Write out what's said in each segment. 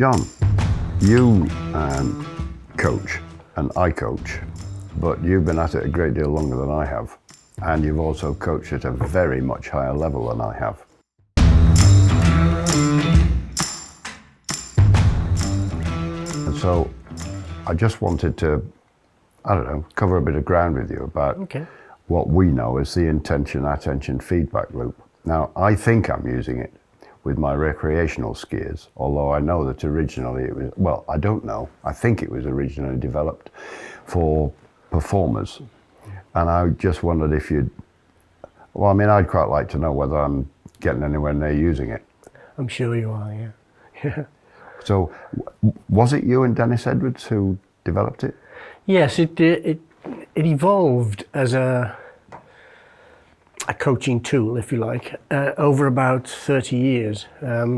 John, you coach and I coach, but you've been at it a great deal longer than I have, and you've also coached at a very much higher level than I have. And so I just wanted to, cover a bit of ground with you about what we know as the intention-attention feedback loop. Now, I think I'm using it with my recreational skiers, although I know that originally it was, well, I don't know. I think it was originally developed for performers. And I just wondered if you'd, I'd quite like to know whether I'm getting anywhere near using it. I'm sure you are, yeah. So, was it you and Dennis Edwards who developed it? Yes, it evolved as a coaching tool, if you like, over about 30 years,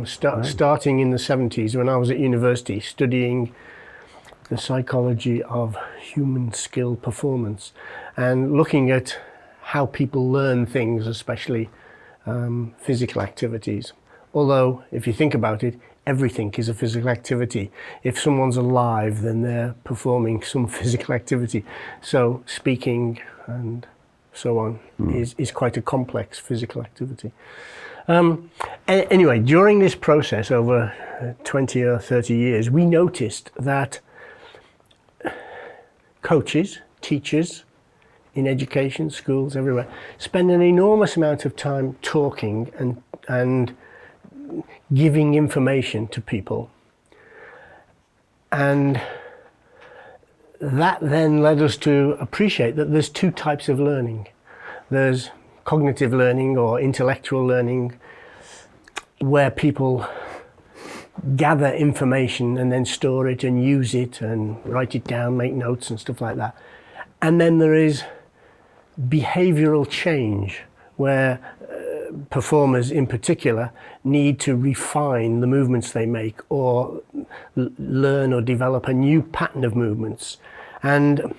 starting in the 70s when I was at university studying the psychology of human skill performance and looking at how people learn things, especially physical activities. Although, if you think about it, everything is a physical activity. If someone's alive, then they're performing some physical activity. So speaking and so on is quite a complex physical activity. Anyway, during this process over 20 or 30 years, we noticed that coaches, teachers in education, schools, everywhere, spend an enormous amount of time talking and giving information to people. And that then led us to appreciate that there's two types of learning. There's cognitive learning or intellectual learning, where people gather information and then store it and use it and write it down, make notes and stuff like that. And then there is behavioral change, where performers in particular need to refine the movements they make or learn or develop a new pattern of movements. And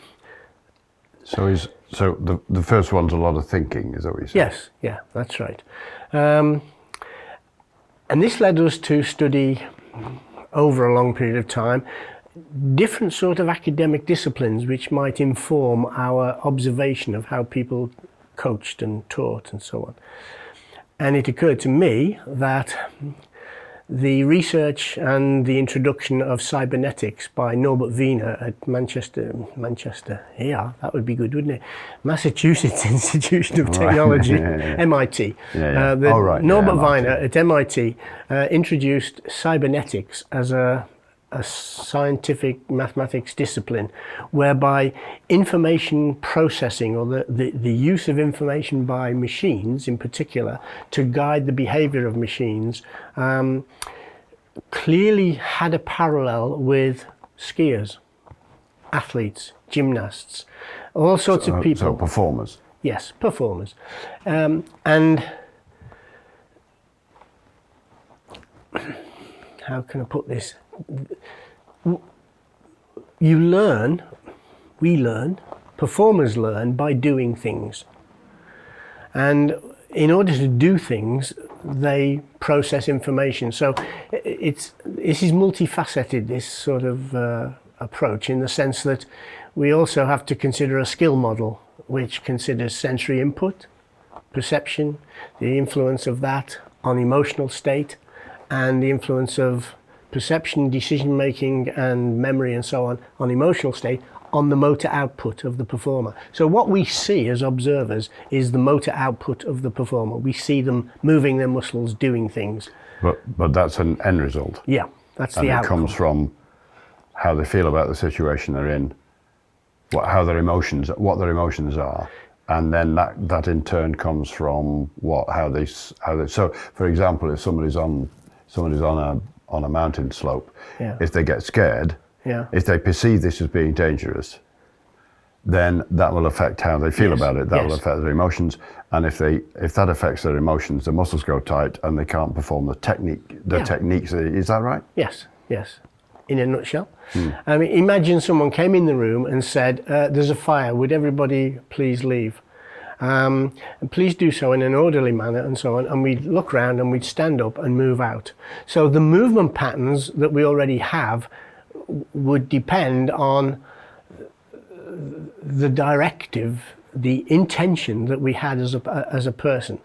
so the first one's a lot of thinking, is that what you said? Yes, yeah, that's right. And this led us to study over a long period of time different sort of academic disciplines which might inform our observation of how people coached and taught and so on. And it occurred to me that the research and the introduction of cybernetics by Norbert Wiener at Manchester, yeah, that would be good, wouldn't it? Massachusetts Institute of Technology, MIT. Norbert Wiener at MIT introduced cybernetics as a scientific mathematics discipline, whereby information processing or the use of information by machines in particular to guide the behavior of machines clearly had a parallel with skiers, athletes, gymnasts, all sorts of people. So performers. Yes, performers. And how can I put this? We learn, performers learn by doing things. And in order to do things, they process information. So this is multifaceted, this sort of approach, in the sense that we also have to consider a skill model, which considers sensory input, perception, the influence of that on emotional state, and the influence of perception, decision-making and memory and so on emotional state, on the motor output of the performer. So what we see as observers is the motor output of the performer. We see them moving their muscles, doing things. But that's an end result. Yeah, that's the outcome. And it comes from how they feel about the situation they're in, what their emotions are, and then that in turn comes from how they. So, for example, if somebody's on a mountain slope, if they get scared, if they perceive this as being dangerous, then that will affect how they feel about it. That will affect their emotions, and if that affects their emotions, the muscles go tight and they can't perform the techniques. Is that right? Yes. In a nutshell. I mean, imagine someone came in the room and said, "There's a fire. Would everybody please leave?" And please do so in an orderly manner and so on. And we'd look around and we'd stand up and move out. So the movement patterns that we already have would depend on the directive, the intention that we had as a person.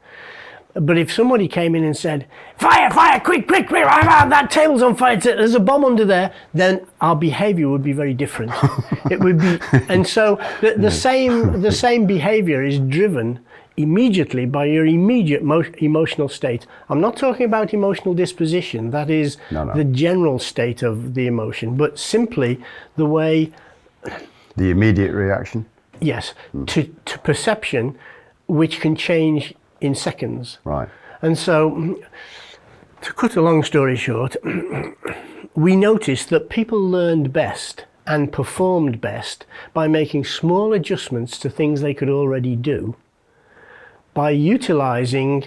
But if somebody came in and said, fire, fire, quick, quick, quick, that table's on fire, there's a bomb under there, then our behavior would be very different. It would be, and so the same behavior is driven immediately by your immediate emotional state. I'm not talking about emotional disposition, that is the general state of the emotion, but simply the way... The immediate reaction? Yes, to perception, which can change in seconds. Right. And so, to cut a long story short, we noticed that people learned best and performed best by making small adjustments to things they could already do, by utilizing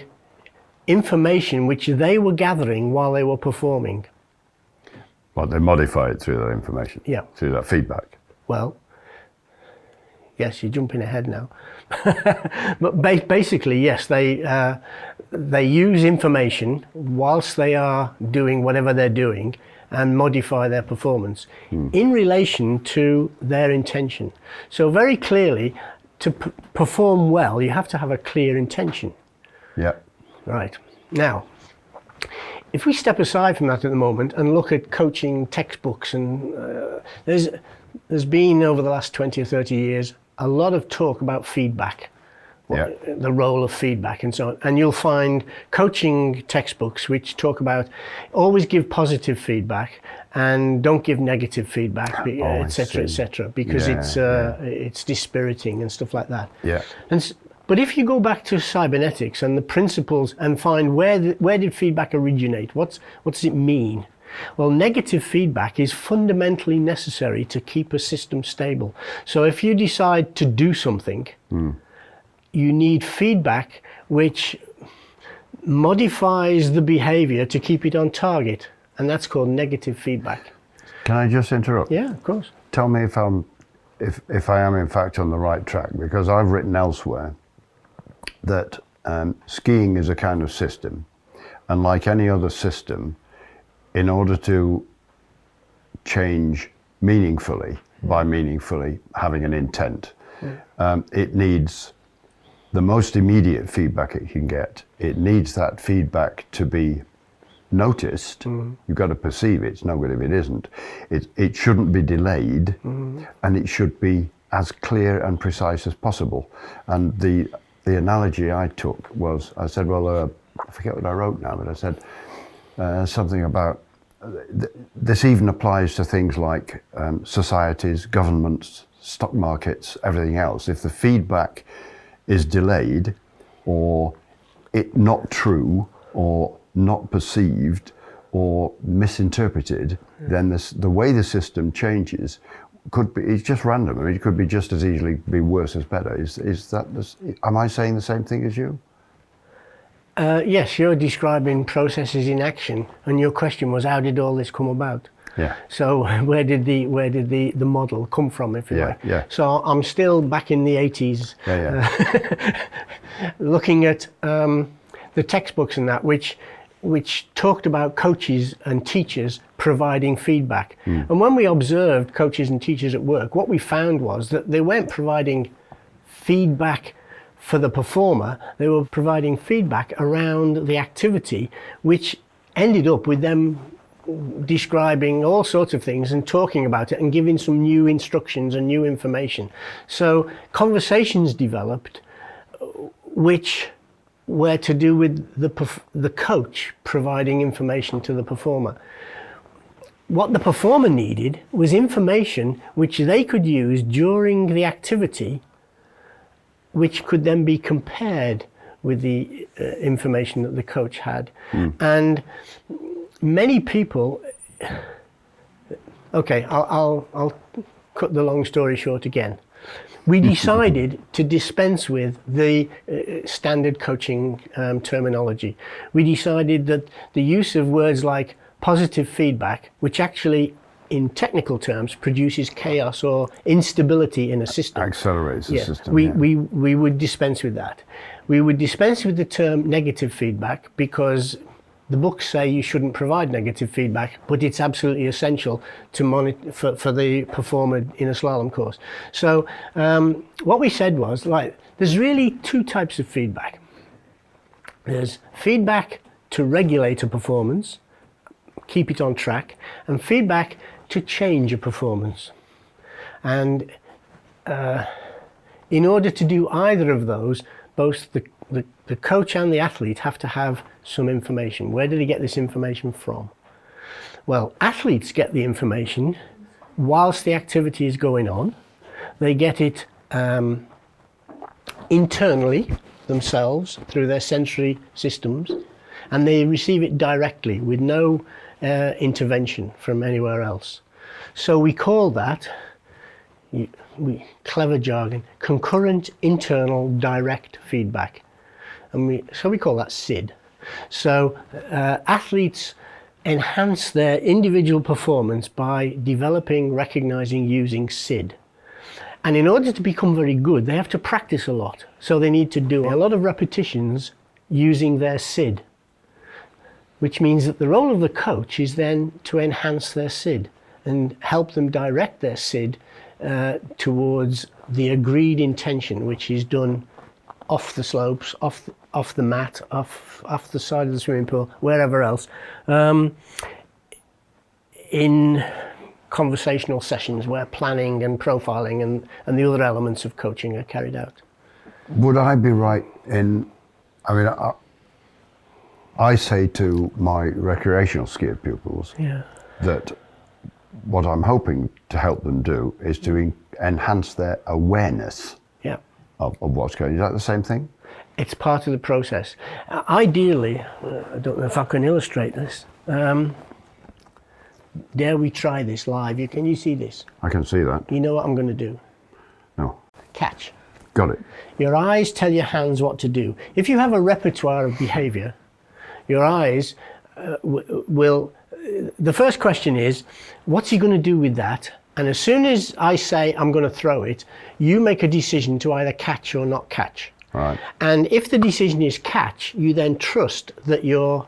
information which they were gathering while they were performing. Well, they modify it through that information, through that feedback. Well, yes, you're jumping ahead now. But basically, yes, they use information whilst they are doing whatever they're doing and modify their performance in relation to their intention. So very clearly, to perform well, you have to have a clear intention. Yeah. Right. Now, if we step aside from that at the moment and look at coaching textbooks, and there's been over the last 20 or 30 years a lot of talk about feedback, the role of feedback and so on. And you'll find coaching textbooks which talk about always give positive feedback and don't give negative feedback, etc., because it's dispiriting and stuff like that. Yeah. But if you go back to cybernetics and the principles and find where did feedback originate, what does it mean? Well, negative feedback is fundamentally necessary to keep a system stable. So if you decide to do something, you need feedback which modifies the behavior to keep it on target. And that's called negative feedback. Can I just interrupt? Yeah, of course. Tell me if I am in fact on the right track, because I've written elsewhere that skiing is a kind of system. And like any other system, in order to change meaningfully, by meaningfully having an intent, it needs the most immediate feedback it can get. It needs that feedback to be noticed. You've got to perceive it. It's no good if it isn't. It shouldn't be delayed, and it should be as clear and precise as possible. And the analogy I took was, I said, well, I forget what I wrote now, but I said, something about this even applies to things like societies, governments, stock markets, everything else. If the feedback is delayed or it not true or not perceived or misinterpreted, then the way the system changes could be, it's just random. I mean, it could be just as easily be worse as better. Am I saying the same thing as you? Yes, you're describing processes in action, and your question was, how did all this come about? Yeah. So where did the model come from, if you like? Yeah. So I'm still back in the 80s, looking at the textbooks and that, which talked about coaches and teachers providing feedback. And when we observed coaches and teachers at work, what we found was that they weren't providing feedback for the performer, they were providing feedback around the activity, which ended up with them describing all sorts of things and talking about it and giving some new instructions and new information. So conversations developed which were to do with the coach providing information to the performer. What the performer needed was information which they could use during the activity, which could then be compared with the information that the coach had. And many people, okay, I'll cut the long story short again. We decided to dispense with the standard coaching terminology. We decided that the use of words like positive feedback, which actually in technical terms, produces chaos or instability in a system. Accelerates the system. We would dispense with that. We would dispense with the term negative feedback because the books say you shouldn't provide negative feedback, but it's absolutely essential to monitor for the performer in a slalom course. So what we said was, like, there's really two types of feedback. There's feedback to regulate a performance, keep it on track, and feedback to change a performance. And in order to do either of those, both the coach and the athlete have to have some information. Where did he get this information from? Well, athletes get the information whilst the activity is going on. They get it internally themselves through their sensory systems, and they receive it directly with no intervention from anywhere else. So we call that, clever jargon, concurrent internal direct feedback. And we call that SID. So athletes enhance their individual performance by developing, recognizing, using SID. And in order to become very good, they have to practice a lot. So they need to do a lot of repetitions using their SID, which means that the role of the coach is then to enhance their SID and help them direct their SID towards the agreed intention, which is done off the slopes, off the mat, off the side of the swimming pool, wherever else, in conversational sessions where planning and profiling and the other elements of coaching are carried out. Would I be right in, I mean, I say to my recreational skier pupils that what I'm hoping to help them do is to enhance their awareness of what's going on. Is that the same thing? It's part of the process. Ideally, I don't know if I can illustrate this. Dare we try this live? Can you see this? I can see that. You know what I'm going to do? No. Catch. Got it. Your eyes tell your hands what to do. If you have a repertoire of behavior, your eyes will... The first question is, what's he going to do with that? And as soon as I say I'm going to throw it, you make a decision to either catch or not catch. Right. And if the decision is catch, you then trust that your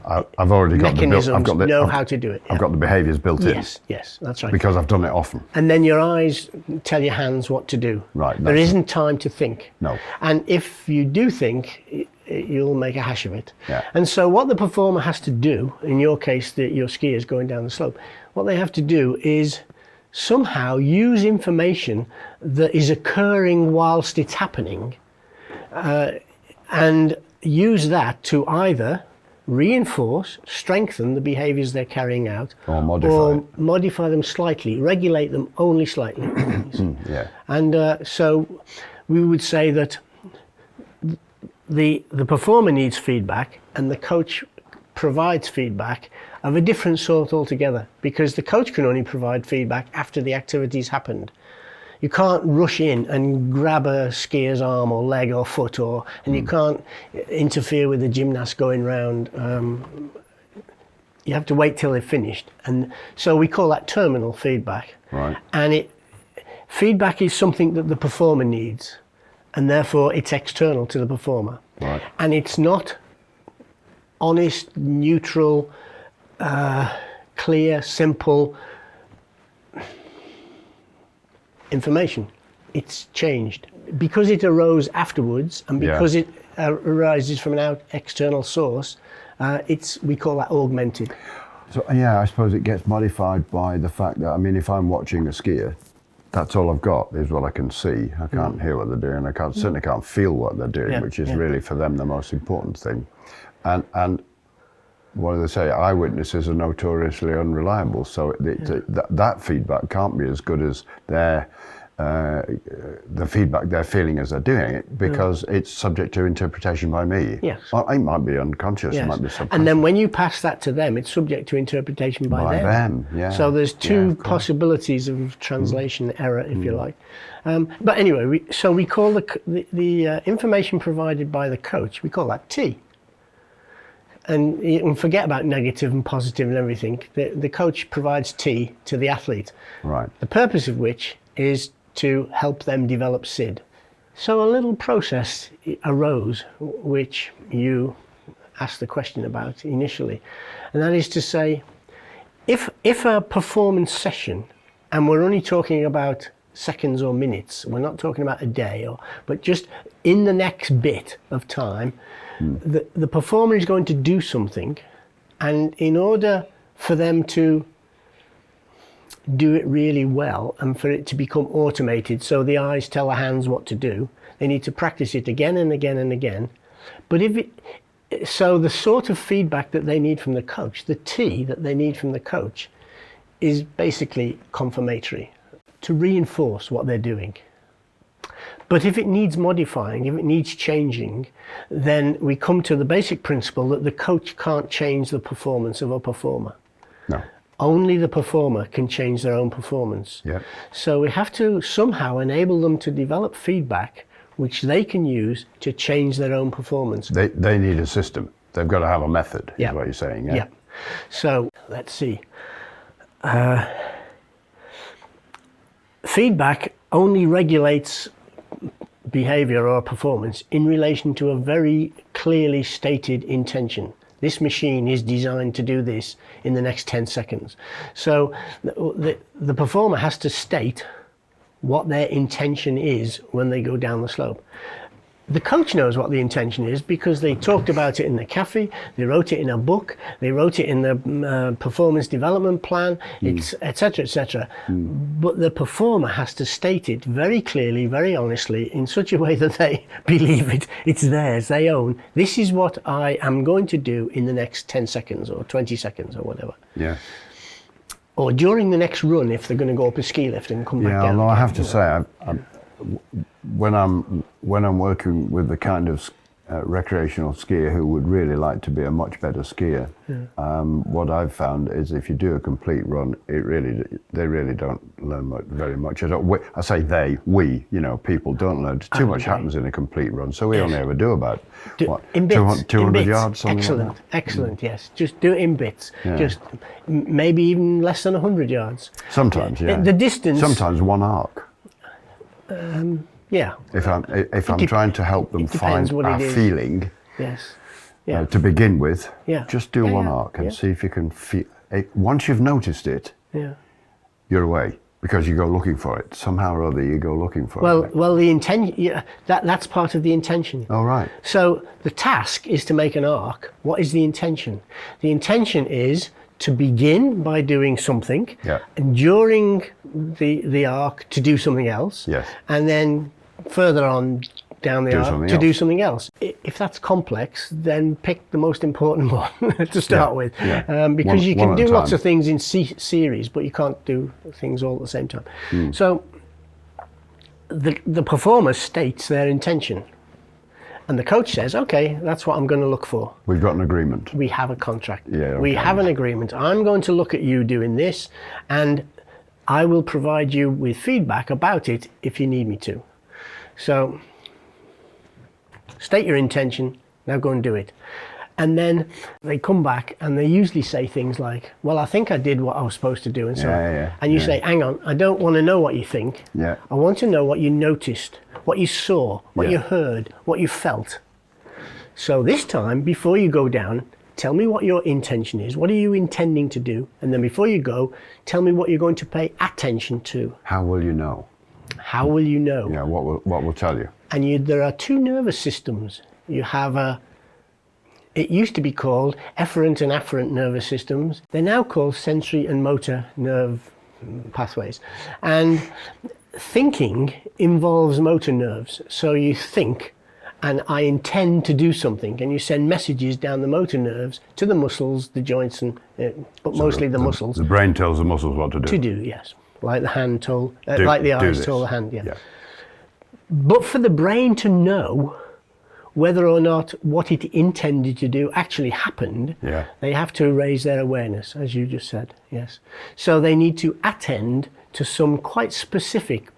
I've already got mechanisms know how to do it. I've got the behaviours built in. Yes, that's right. Because I've done it often. And then your eyes tell your hands what to do. Right. There isn't time to think. No. And if you do think, you'll make a hash of it. Yeah. And so what the performer has to do, in your case, your skier is going down the slope, what they have to do is somehow use information that is occurring whilst it's happening, and use that to either reinforce, strengthen the behaviours they're carrying out, or modify them slightly, regulate them only slightly. Yeah. And so we would say that the performer needs feedback, and the coach provides feedback of a different sort altogether, because the coach can only provide feedback after the activity's happened. You can't rush in and grab a skier's arm or leg or foot, and you can't interfere with the gymnast going round. You have to wait till they've finished. And so we call that terminal feedback. Right. And feedback is something that the performer needs, and therefore it's external to the performer. Right. And it's not honest, neutral, clear, simple information. It's changed because it arose afterwards, and because it arises from an external source. We call that augmented. So I suppose it gets modified by the fact that, I mean, if I'm watching a skier, that's all I've got is what I can see. I can't hear what they're doing. I certainly can't feel what they're doing, which is really for them the most important thing. And what do they say? Eyewitnesses are notoriously unreliable. So that feedback can't be as good as the feedback they're feeling as they're doing it, because it's subject to interpretation by me. Yes. Well, it might be unconscious, it might be subconscious. And then when you pass that to them, it's subject to interpretation by them. So there's two possibilities of translation error, if you like. But anyway, we call the information provided by the coach, we call that T. and you can forget about negative and positive and everything. The coach provides tea to the athlete. Right. The purpose of which is to help them develop SID. So a little process arose, which you asked the question about initially, and that is to say, if a performance session, and we're only talking about seconds or minutes, we're not talking about a day, but just in the next bit of time, the performer is going to do something, and in order for them to do it really well and for it to become automated, so the eyes tell the hands what to do, they need to practice it again and again and again. But so the sort of feedback that they need from the coach, the T that they need from the coach, is basically confirmatory, to reinforce what they're doing. But if it needs modifying, if it needs changing, then we come to the basic principle that the coach can't change the performance of a performer. No. Only the performer can change their own performance. Yeah. So we have to somehow enable them to develop feedback which they can use to change their own performance. They need a system. They've got to have a method, Yeah. is what you're saying. Yeah. Yeah. So let's see. Feedback only regulates behavior or performance in relation to a very clearly stated intention. This machine is designed to do this in the next 10 seconds. So the performer has to state what their intention is when they go down the slope. The coach knows what the intention is because they talked about it in the cafe, they wrote it in a book, they wrote it in the performance development plan, etc., etc. But the performer has to state it very clearly, very honestly, in such a way that they believe it's theirs, they own. This is what I am going to do in the next 10 seconds or 20 seconds or whatever. Yeah. Or during the next run if they're going to go up a ski lift and come back down. Yeah, although I have to again. say, when I'm working with the kind of recreational skier who would really like to be a much better skier, what I've found is if you do a complete run, they really don't learn very much at all. I say we, people don't learn. Too much happens in a complete run, so we only ever do about in bits, 200 in bits. yards, something Excellent, like that. excellent, yes. Just do it in bits. Yeah. Just maybe even less than 100 yards. Sometimes, yeah. The distance. Sometimes one arc. Yeah. If I'm trying to help them find what a it is. feeling Yes. Yeah. to begin with, Yeah. just do Yeah, one yeah, arc and yeah. see if you can feel it. Once you've noticed it, Yeah. you're away because you go looking for it. Somehow or other, you go looking for it. Well, the intention. Yeah, that's part of the intention. Oh, right. So the task is to make an arc. What is the intention? The intention is to begin by doing something, Yeah. and during the arc to do something else, Yes. and then further on down the arc something to do else. something else. If that's complex, then pick the most important one to start with, yeah. because you One can at a do lots time. of things in series, but you can't do things all at the same time. So the performer states their intention. And the coach says, okay, that's what I'm going to look for. We've got an agreement. We have a contract. Yeah, We okay. have an agreement. I'm going to look at you doing this, and I will provide you with feedback about it if you need me to. So, state your intention, now go and do it. And then they come back and they usually say things like, well, I think I did what I was supposed to do, and so on. Yeah, And you yeah. say, hang on, I don't want to know what you think. Yeah. I want to know what you noticed, what you saw, what Yeah. you heard, what you felt. So this time, before you go down, tell me what your intention is. What are you intending to do? And then before you go, tell me what you're going to pay attention to. How will you know? How will you know? Yeah, what will tell you? And there are two nervous systems. You have it used to be called efferent and afferent nervous systems. They're now called sensory and motor nerve pathways. And thinking involves motor nerves. So you think, and I intend to do something, and you send messages down the motor nerves to the muscles, the joints, and but mostly the muscles. The brain tells the muscles what to do. To do, yes. Like the hand told, Do- like the do eyes this. told the hand, yeah. Yeah. But for the brain to know whether or not what it intended to do actually happened, Yeah. they have to raise their awareness, as you just said, yes. So they need to attend to some quite specific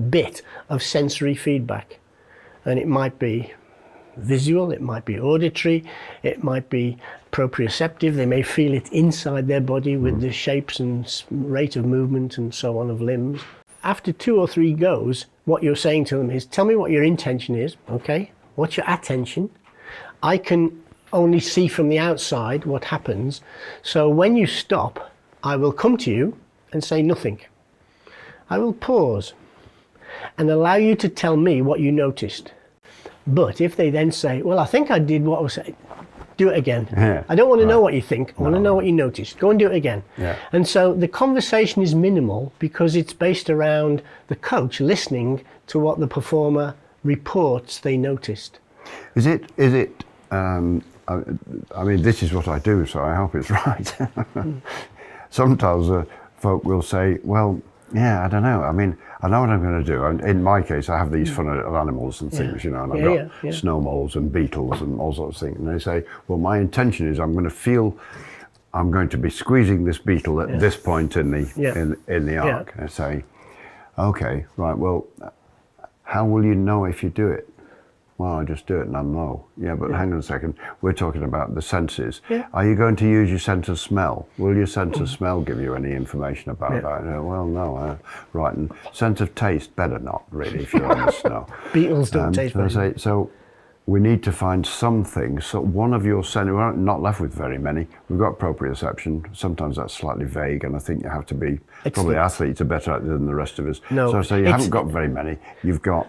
bit of sensory feedback. And it might be visual, it might be auditory, it might be proprioceptive. They may feel it inside their body with the shapes and rate of movement and so on of limbs. After 2 or 3 goes, what you're saying to them is, tell me what your intention is, okay? What's your attention? I can only see from the outside what happens. So when you stop, I will come to you and say nothing. I will pause and allow you to tell me what you noticed. But if they then say, well, I think I did what I was saying, do it again. Yeah. I don't want to know what you think. I want to know what you noticed. Go and do it again. Yeah. And so the conversation is minimal because it's based around the coach listening to what the performer reports they noticed. Is it, I mean, this is what I do, so I hope it's right. Sometimes folk will say, well, yeah, I don't know. I mean, I know what I'm going to do. And in my case, I have these funny little animals and things, you know, and I've got snow moles and beetles and all sorts of things. And they say, well, my intention is I'm going to be squeezing this beetle at this point in the arc. And I say, okay, right, well, how will you know if you do it? Well, I just do it and I know. Yeah, but hang on a second. We're talking about the senses. Yeah. Are you going to use your sense of smell? Will your sense of smell give you any information about that? Well, no. Right, and sense of taste, better not, really, if you're on the snow. Beetles don't taste very good. So we need to find something. So one of your senses, we're not left with very many. We've got proprioception. Sometimes that's slightly vague, and I think you have to be, probably athletes are better at it than the rest of us. No, so you haven't got very many. You've got...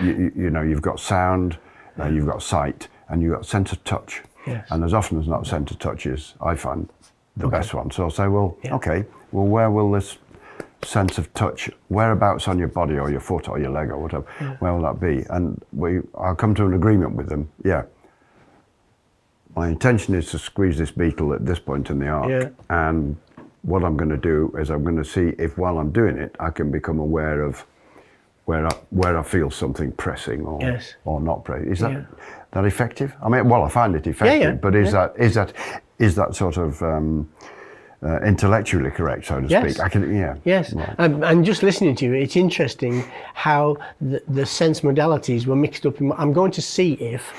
You know, you've got sound, you've got sight, and you've got sense of touch. Yes. And as often as not, sense of touch is, I find, the best one. So I'll say, well, okay, well, where will this sense of touch, whereabouts on your body or your foot or your leg or whatever, where will that be? And I'll come to an agreement with them. Yeah, my intention is to squeeze this beetle at this point in the arc, and what I'm going to do is I'm going to see if while I'm doing it, I can become aware of where I feel something pressing or not pressing. Is that effective? I mean, well, I find it effective, but is that sort of intellectually correct, so to speak? I can, Yes, right. And just listening to you, it's interesting how the sense modalities were mixed up. I'm going to see if,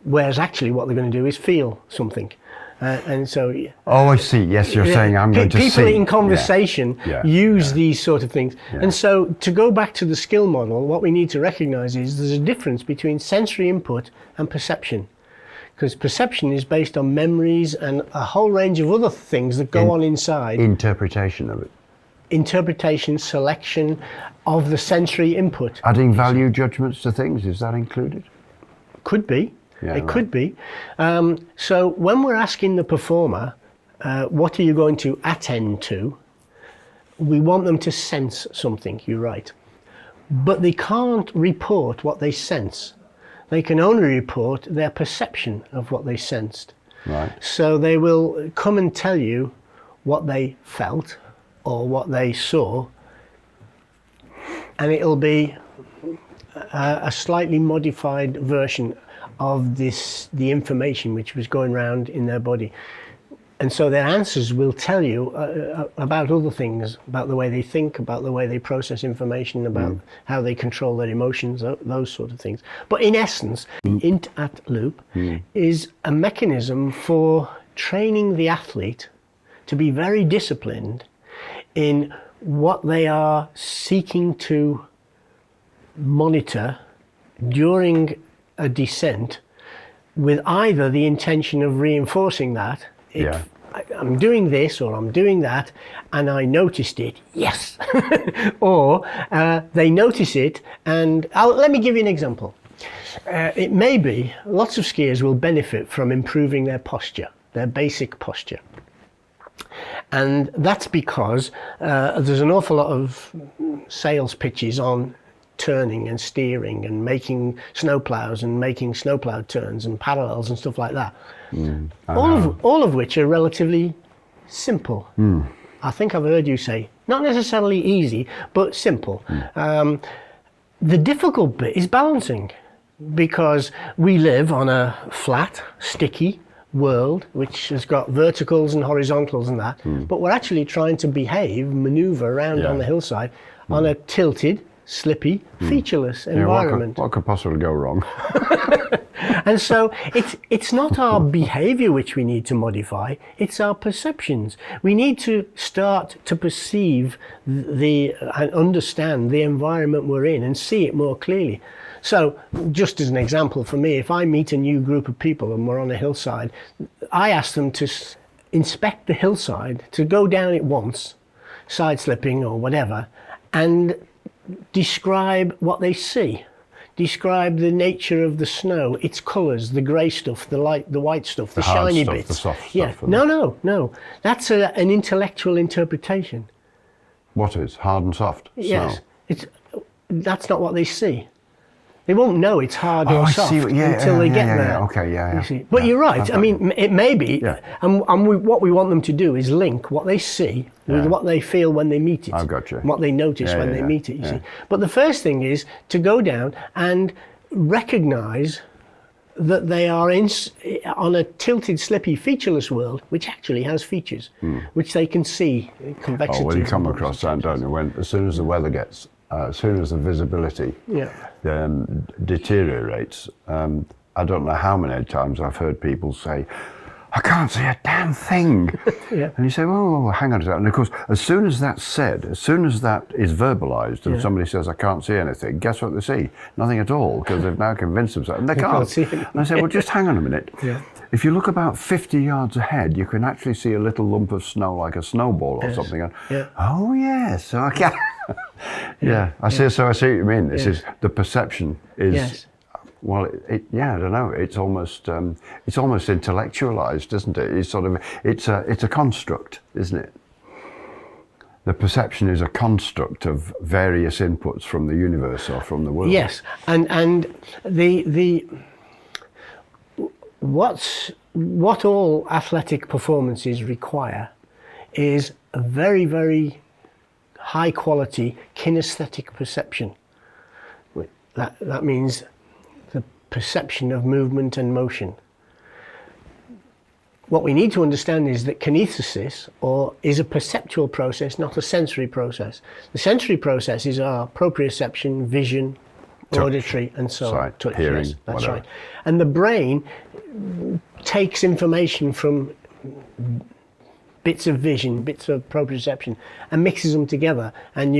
whereas actually what they're going to do is feel something. And so, I see. Yes, you're saying I'm going to see. People in conversation use these sort of things. And so, to go back to the skill model, what we need to recognize is there's a difference between sensory input and perception. Because perception is based on memories and a whole range of other things that go on inside. Interpretation of it. Interpretation, selection of the sensory input. Adding value judgments to things, is that included? Could be. It could be. So when we're asking the performer, what are you going to attend to? We want them to sense something, you're right. But they can't report what they sense. They can only report their perception of what they sensed. Right. So they will come and tell you what they felt or what they saw, and it'll be a slightly modified version of the information which was going around in their body. And so their answers will tell you about other things, about the way they think, about the way they process information, about how they control their emotions, those sort of things. But in essence, the int-at loop is a mechanism for training the athlete to be very disciplined in what they are seeking to monitor during a descent, with either the intention of reinforcing that, I'm doing this or I'm doing that and I noticed it, yes, or they notice it and let me give you an example. It may be lots of skiers will benefit from improving their posture, their basic posture. And that's because there's an awful lot of sales pitches on turning and steering and making snowplows and making snowplow turns and parallels and stuff like that. All of which are relatively simple. I think I've heard you say, not necessarily easy, but simple. The difficult bit is balancing, because we live on a flat, sticky world which has got verticals and horizontals and that, but we're actually trying to maneuver around on the hillside on a tilted, slippy, featureless Yeah, environment. what could possibly go wrong? And so it's not our behavior which we need to modify, it's our perceptions. We need to start to perceive and understand the environment we're in and see it more clearly. So just as an example for me, if I meet a new group of people and we're on a hillside, I ask them to inspect the hillside, to go down it once, side slipping or whatever, and describe what they see. Describe the nature of the snow, its colours, the grey stuff, the white stuff, the hard shiny stuff, bits. the soft yeah. stuff. No. That's an intellectual interpretation. What is hard and soft? Yes. Snow. That's not what they see. They won't know it's hard or soft until they get there. Okay, You see. But you're right. I mean, it may be, and what we want them to do is link what they see with what they feel when they meet it. I've got you. What they notice when they meet it, you see. But the first thing is to go down and recognise that they are on a tilted, slippy, featureless world, which actually has features, which they can see, convexity. Oh, well, you come across that, don't you? As soon as the weather gets, as soon as the visibility deteriorates, I don't know how many times I've heard people say, I can't see a damn thing. And you say, well, hang on a second. And of course, as soon as that's said, as soon as that is verbalised and somebody says, I can't see anything, guess what they see? Nothing at all, because they've now convinced themselves. And they can't. See anything. And I say, well, just hang on a minute. If you look about 50 yards ahead, you can actually see a little lump of snow like a snowball or something. And, oh, yes, so I can. I see what you mean. This is the perception is well, I don't know. It's almost intellectualized, isn't it? It's a construct, isn't it? The perception is a construct of various inputs from the universe or from the world. Yes, and what all athletic performances require is a very, very high quality kinesthetic perception. That means the perception of movement and motion. What we need to understand is that kinesthesis is a perceptual process, not a sensory process. The sensory processes are proprioception, vision, touch, auditory, and so on. Touch, hearing, that's whatever. right. And the brain takes information from bits of vision, bits of proprioception, and mixes them together. And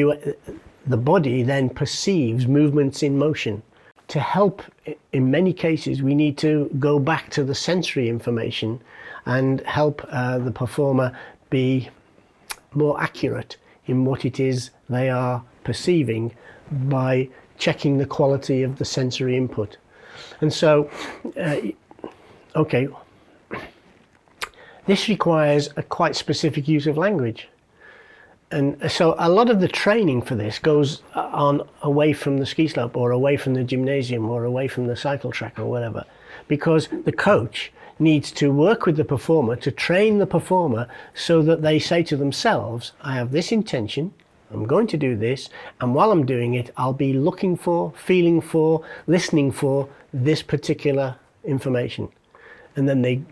the body then perceives movements in motion. To help, in many cases, we need to go back to the sensory information and help the performer be more accurate in what it is they are perceiving by checking the quality of the sensory input. And so, this requires a quite specific use of language. And so a lot of the training for this goes on away from the ski slope or away from the gymnasium or away from the cycle track or whatever, because the coach needs to work with the performer to train the performer so that they say to themselves, I have this intention, I'm going to do this, and while I'm doing it, I'll be looking for, feeling for, listening for this particular information. And then they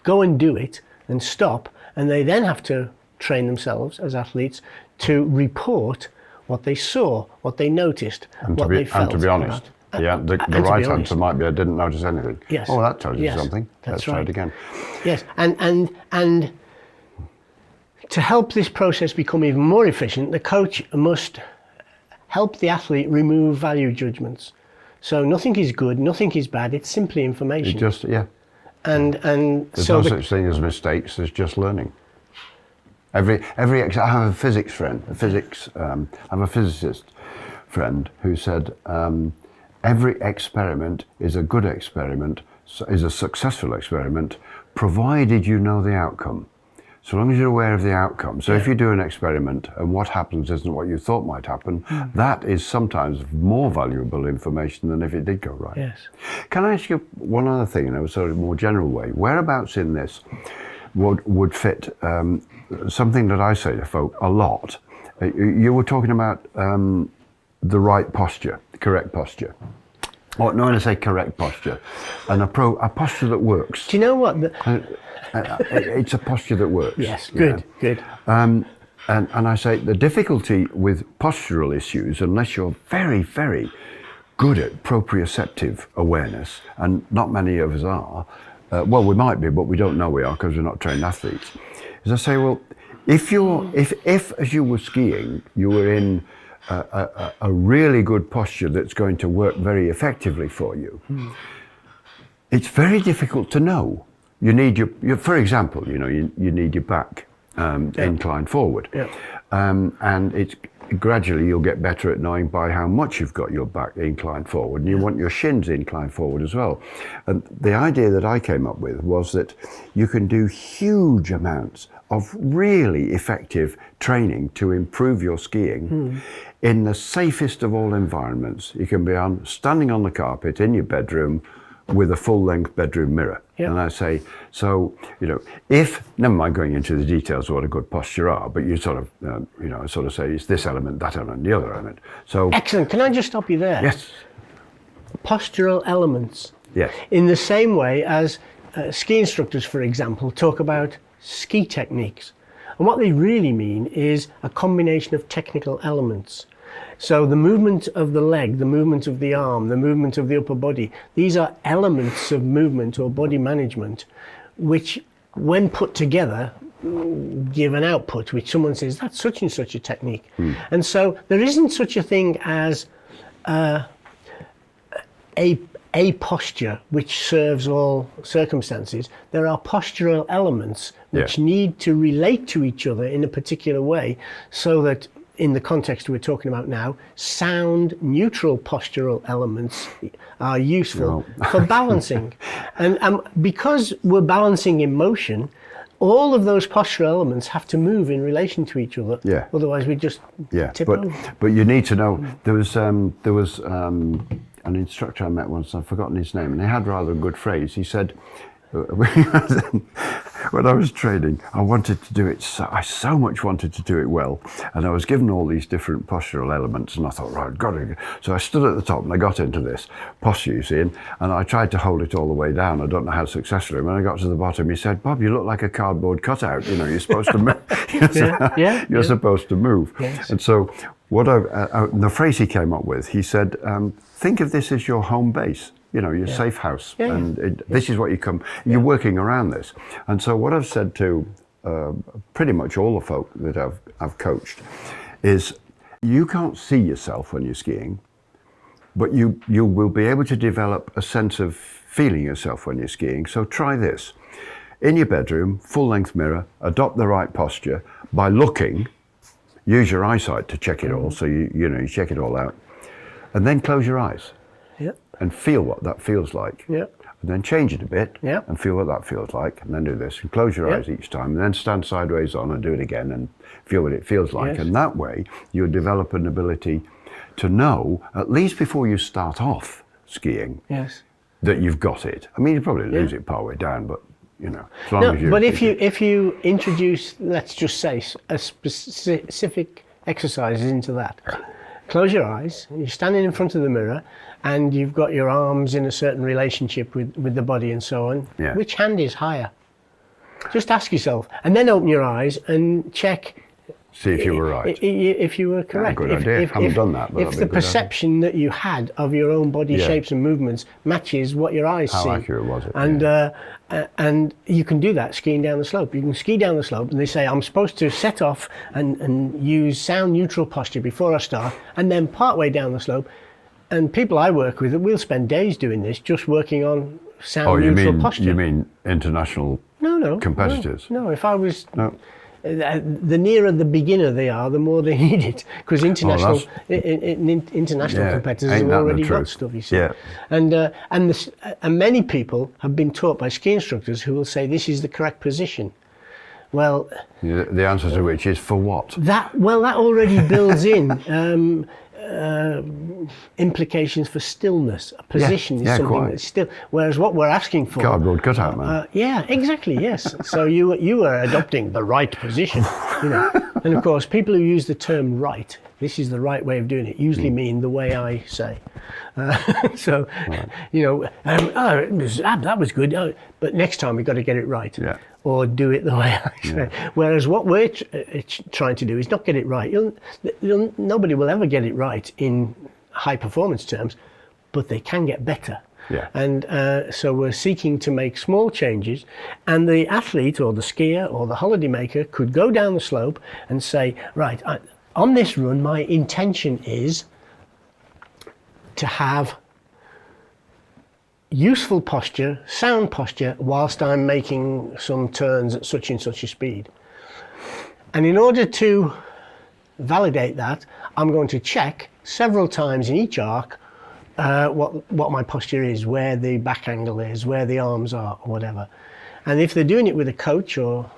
go and do it and stop, and they then have to train themselves as athletes to report what they saw, what they noticed, what they felt. And to be honest, the right answer might be I didn't notice anything. Yes. Oh, that tells you something. Let's try it again. Yes, and to help this process become even more efficient, the coach must help the athlete remove value judgments. So nothing is good, nothing is bad, it's simply information. And there's no such thing as mistakes, there's just learning. I have a physics friend, I'm a physicist friend who said, every experiment is a good experiment, is a successful experiment, provided you know the outcome. So long as you're aware of the outcome. So if you do an experiment and what happens isn't what you thought might happen, that is sometimes more valuable information than if it did go right. Yes. Can I ask you one other thing in a sort of more general way? Whereabouts in this would fit something that I say to folk a lot? You were talking about the right posture, the correct posture. Or no, when I say correct posture, a posture that works. Do you know what? It's a posture that works. Yes, good. And I say the difficulty with postural issues, unless you're very, very good at proprioceptive awareness, and not many of us are, well, we might be, but we don't know we are because we're not trained athletes, is I say, well, if as you were skiing, you were in a really good posture that's going to work very effectively for you, it's very difficult to know. You need your for example, you need your back inclined forward. Yeah. And it's gradually you'll get better at knowing by how much you've got your back inclined forward, and you want your shins inclined forward as well. And the idea that I came up with was that you can do huge amounts of really effective training to improve your skiing in the safest of all environments. You can be standing on the carpet in your bedroom with a full-length bedroom mirror. Yep. And I say, so, if, never mind going into the details of what a good posture are, but you sort of, say it's this element, that element, the other element. So excellent. Can I just stop you there? Yes. Postural elements. Yes. In the same way as ski instructors, for example, talk about ski techniques. And what they really mean is a combination of technical elements. So the movement of the leg, the movement of the arm, the movement of the upper body, these are elements of movement or body management, which when put together give an output, which someone says, that's such and such a technique. And so there isn't such a thing as a posture which serves all circumstances. There are postural elements which need to relate to each other in a particular way, so that in the context we're talking about now, sound, neutral postural elements are useful for balancing. And because we're balancing in motion, all of those postural elements have to move in relation to each other. Yeah. Otherwise we just tip over. But you need to know, there was an instructor I met once, I've forgotten his name, and he had rather a good phrase. He said, when I was training, I wanted to do it, I so much wanted to do it well, and I was given all these different postural elements, and I thought, right, got it. So I stood at the top and I got into this posture, you see, and I tried to hold it all the way down. I don't know how successfully. When I got to the bottom, he said, Bob, you look like a cardboard cutout, you're supposed to move. You're supposed to move. Yes. And so what the phrase he came up with, he said, think of this as your home base. Your safe house, and this is what you're working around this. And so what I've said to pretty much all the folk that I've coached is, you can't see yourself when you're skiing, but you will be able to develop a sense of feeling yourself when you're skiing. So try this. In your bedroom, full-length mirror, adopt the right posture by looking, use your eyesight to check it all, so you check it all out, and then close your eyes. Yep. And feel what that feels like. Yep. And then change it a bit. Yep. And feel what that feels like. And then do this. And close your eyes each time. And then stand sideways on and do it again and feel what it feels like. Yes. And that way, you'll develop an ability to know, at least before you start off skiing, that you've got it. I mean, you probably lose it partway down, but as long as you... But if you introduce, let's just say, a specific exercises into that. Close your eyes, you're standing in front of the mirror, and you've got your arms in a certain relationship with the body and so on. Yeah. Which hand is higher? Just ask yourself, and then open your eyes and check. See if you were right. If you were correct. Good idea. I haven't done that. But if the perception that you had of your own body shapes and movements matches what your eyes see. How accurate was it? And you can do that skiing down the slope. You can ski down the slope, and they say, I'm supposed to set off and use sound neutral posture before I start, and then partway down the slope. And people I work with, we'll spend days doing this, just working on sound neutral posture. You mean international competitors? No, if I was... No. The nearer the beginner they are, the more they need it, because international competitors have already got stuff, you see. Yeah. And many people have been taught by ski instructors who will say this is the correct position. Well, the answer to which is for what? That already builds in implications for stillness. A position is something that's still, whereas what we're asking for... Cardboard cutout, man. Yeah, exactly, yes. So you are adopting the right position, And of course, people who use the term right, this is the right way of doing it, usually mean the way I say. So, you know, that was good, but next time we've got to get it right. Yeah. Or do it the way I say. Whereas what we're trying to do is not get it right. Nobody will ever get it right in high performance terms, but they can get better. Yeah. And so we're seeking to make small changes, and the athlete or the skier or the holidaymaker could go down the slope and say, right, on this run, my intention is to have useful posture, sound posture, whilst I'm making some turns at such and such a speed. And in order to validate that, I'm going to check several times in each arc what my posture is, where the back angle is, where the arms are, or whatever. And if they're doing it with a coach or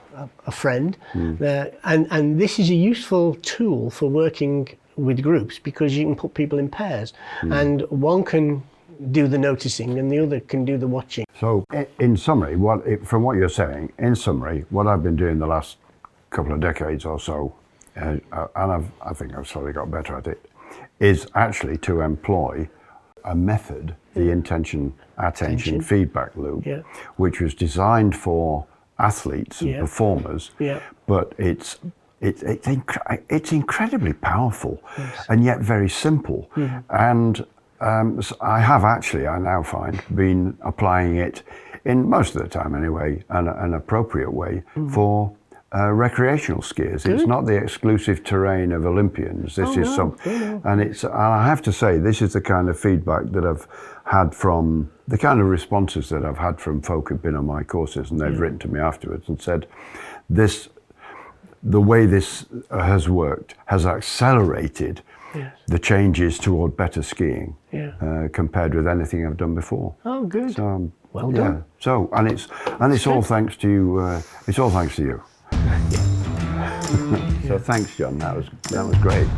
a friend, and this is a useful tool for working with groups, because you can put people in pairs, and one can do the noticing and the other can do the watching. So in summary, from what you're saying, in summary, what I've been doing the last couple of decades or so, and I think I've slowly got better at it, is actually to employ a method, the attention feedback loop, which was designed for athletes and performers, but it's incredibly powerful and yet very simple. And so I now find, been applying it in most of the time anyway, an appropriate way for recreational skiers. Good. It's not the exclusive terrain of Olympians. This is and I have to say, this is the kind of feedback that I've had from, the kind of responses that I've had from folk who've been on my courses, and they've written to me afterwards and said, the way this has worked has accelerated the changes toward better skiing compared with anything I've done before. Oh, good. So, well done. So, and it's all thanks to you. It's all thanks to you. So thanks, John. That was great.